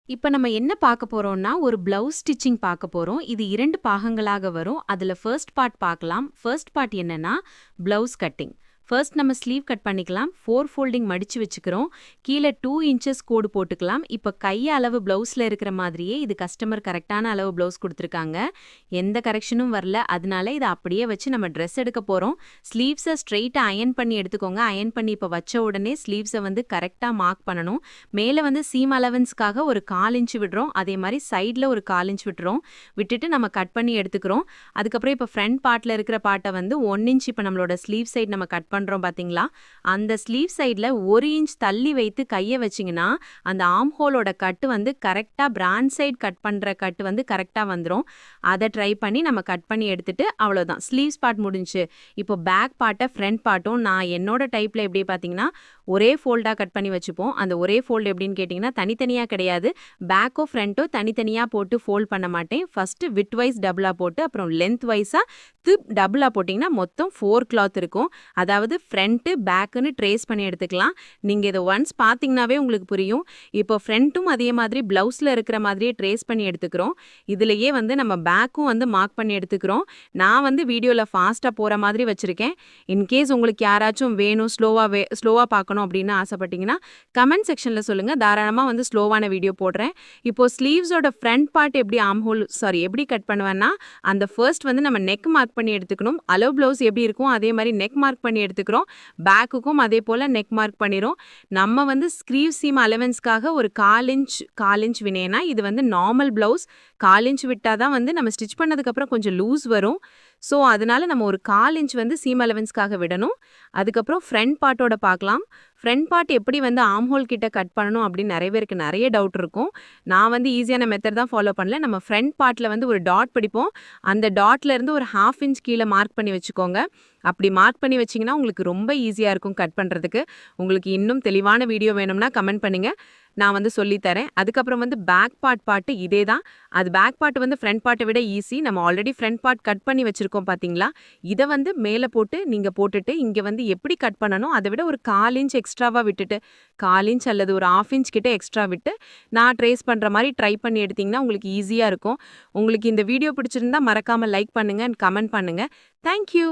இப்ப நம்ம என்ன பார்க்க போறோம்னா, ஒரு ப்ளவுஸ் ஸ்டிச்சிங் பார்க்க போறோம். இது 2 பாகங்களாக வரும். அதுல ஃபர்ஸ்ட் பார்ட் பார்க்கலாம். ஃபர்ஸ்ட் பார்ட் என்னன்னா, ப்ளவுஸ் கட்டிங். ஃபர்ஸ்ட் நம்ம ஸ்லீவ் கட் பண்ணிக்கலாம். 4 ஃபோல்டிங் மடிச்சு வச்சுக்கிறோம். கீழ 2 இன்ச்சஸ் கோடு போட்டுக்கலாம். இப்ப கை அளவு ப்ளவுஸ்ல இருக்கிற மாதிரியே இது கஸ்டமர் கரெக்ட்டான அளவு ப்ளவுஸ் குடுத்துருக்காங்க. எந்த கரெக்ஷனும் வரல. அதனால இத அப்படியே வச்சு நம்ம ட்ரெஸ் எடுக்க போறோம். ஸ்லீவ்ஸ ஸ்ட்ரெயிட்டா அயர்ன் பண்ணி எடுத்துக்கோங்க. அயர்ன் பண்ணி இப்ப வச்ச உடனே ஸ்லீவ்ஸ வந்து கரெக்ட்டா மார்க் பண்ணணும். மேல வந்து சீம் அலவன்ஸ்க்காக ஒரு 1/4 இன்ச் விடுறோம். அதே மாரி சைடுல ஒரு 1/4 இன்ச் விட்டுறோம். விட்டுட்டு நம்ம கட் பண்ணி எடுத்துக்கிறோம். அதுக்கப்புறம் இப்ப ஃப்ரண்ட் பார்ட்ல இருக்கிற பார்ட்ட வந்து 1 இன்ச் இப்ப நம்மளோட ஸ்லீவ் சைடு நம்ம கட் பண்றோம் பாத்தீங்களா? அந்த ஸ்லீவ் சைடுல 1 இன்ச் தள்ளி வைத்து கைய வச்சீங்கன்னா, அந்த ஆர்ம் ஹோலோட கட் வந்து கரெக்ட்டா பிராண்ட் சைடு கட் பண்ற கட் வந்து கரெக்ட்டா வந்துரும். அத ட்ரை பண்ணி நம்ம கட் பண்ணி எடுத்துட்டு அவ்வளவுதான். ஸ்லீவ்ஸ் பார்ட் முடிஞ்சுச்சு. இப்போ பேக் பார்ட்ட ஃப்ரண்ட் பார்ட்டும் நான் என்னோட டைப்ல எப்படி பாத்தீங்கன்னா, ஒரே ஃபோல்டா கட் பண்ணி வச்சுப்போம். அந்த ஒரே ஃபோல்ட் எப்படின்னு கேட்டீங்கன்னா, தனித்தனியா கிடையாது. பேக்கோ ஃப்ரண்ட்டோ தனித்தனியா போட்டு ஃபோல்ட் பண்ண மாட்டேன். ஃபர்ஸ்ட் விட் வைஸ் டபுளா போட்டு அப்புறம் லென்த் வைஸா டபுளா போட்டீங்கன்னா மொத்தம் 4 கிளாத் இருக்கும். அதாவது ஃப்ரண்ட் பேக்குன்னு ட்ரேஸ் பண்ணி எடுத்துக்கலாம். நீங்க இத ஒன்ஸ் பாத்தீங்கன்னாவே உங்களுக்கு புரியும். இப்போ ஃப்ரண்ட்டும் அதே மாதிரி பிளவுஸ்ல இருக்கிற மாதிரியே ட்ரேஸ் பண்ணி எடுத்துக்கிறோம். இதுலயே வந்து நம்ம பேக்கும் வந்து மார்க் பண்ணி எடுத்துக்கிறோம். நான் வந்து வீடியோல ஃபாஸ்டா போற மாதிரி வச்சிருக்கேன். இன்கேஸ் உங்களுக்கு யாராச்சும் வேணும் ஸ்லோவா பார்க்கணும் அப்படின்னு ஆசைப்பட்டீங்கன்னா கமெண்ட் செக்ஷன்ல சொல்லுங்க. தாராளமா வந்து ஸ்லோவான வீடியோ போடுறேன். இப்போ ஸ்லீவ்ஸோட ஃப்ரண்ட் பார்ட் எப்படி கட் பண்ணுவேன்னா, அந்த ஃபர்ஸ்ட் வந்து நம்ம நெக் மார்க் பண்ணி எடுத்துக்கணும். அலோ பிளவுஸ் எப்படி இருக்கும் அதே மாதிரி நெக் மார்க் பண்ணி எடுத்துக்கிறோம். பேக்குக்கும் அதே போல நெக் மார்க் பண்ணிரும். நம்ம வந்து ஸ்லீவ் சீம் அலவன்ஸ்க்காக ஒரு 1/4 இன்ச் வினேனா, இது வந்து நார்மல் பிளவுஸ் 1/4 இன்ச் விட்டாதான் வந்து நம்ம ஸ்டிச் பண்ணதுக்கு அப்புறம் கொஞ்சம் லூஸ் வரும். ஸோ அதனால நம்ம ஒரு 1/4 இன்ச் வந்து சீம் அலவன்ஸ்க்காக விடணும். அதுக்கப்புறம் ஃப்ரண்ட் பார்ட்டோட பார்க்கலாம். ஃப்ரண்ட் பார்ட் எப்படி வந்து ஆர்ம் ஹோல் கிட்ட கட் பண்ணணும் அப்படின்னு நிறைய பேருக்கு நிறைய டவுட் இருக்கும். நான் வந்து ஈஸியான மெத்தட் தான் ஃபாலோ பண்ணல. நம்ம ஃப்ரண்ட் பார்ட்ல வந்து ஒரு டாட் பிடிப்போம். அந்த டாட்ல இருந்து ஒரு 1/2 இன்ச் கீழே மார்க் பண்ணி வச்சுக்கோங்க. அப்படி மார்க் பண்ணி வச்சீங்கன்னா உங்களுக்கு ரொம்ப ஈஸியா இருக்கும் கட் பண்றதுக்கு. உங்களுக்கு இன்னும் தெளிவான வீடியோ வேணும்னா கமெண்ட் பண்ணுங்க. நான் வந்து சொல்லி தரேன். அதுக்கப்புறம் வந்து பேக் பார்ட் இதே தான். அது பேக் பார்ட் வந்து ஃப்ரண்ட் பார்ட்டை விட ஈஸி. நம்ம ஆல்ரெடி ஃப்ரண்ட் பார்ட் கட் பண்ணி வச்சிருக்கோம் பாத்தீங்களா? இத வந்து மேல போட்டு நீங்க போட்டுட்டு இங்க வந்து எப்படி கட் பண்ணணும் அதை விட ஒரு 1/4 இன்ச் எக்ஸ்ட்ராவா விட்டுட்டு 1/4 இன்ச் அல்லது ஒரு 1/2 இன்ச் கிட்ட எக்ஸ்ட்ரா விட்டு நான் ட்ரேஸ் பண்ற மாதிரி ட்ரை பண்ணி எடுத்தீங்கன்னா உங்களுக்கு ஈஸியா இருக்கும். உங்களுக்கு இந்த வீடியோ பிடிச்சிருந்தா மறக்காம லைக் பண்ணுங்க அண்ட் கமெண்ட் பண்ணுங்க. தேங்க்யூ.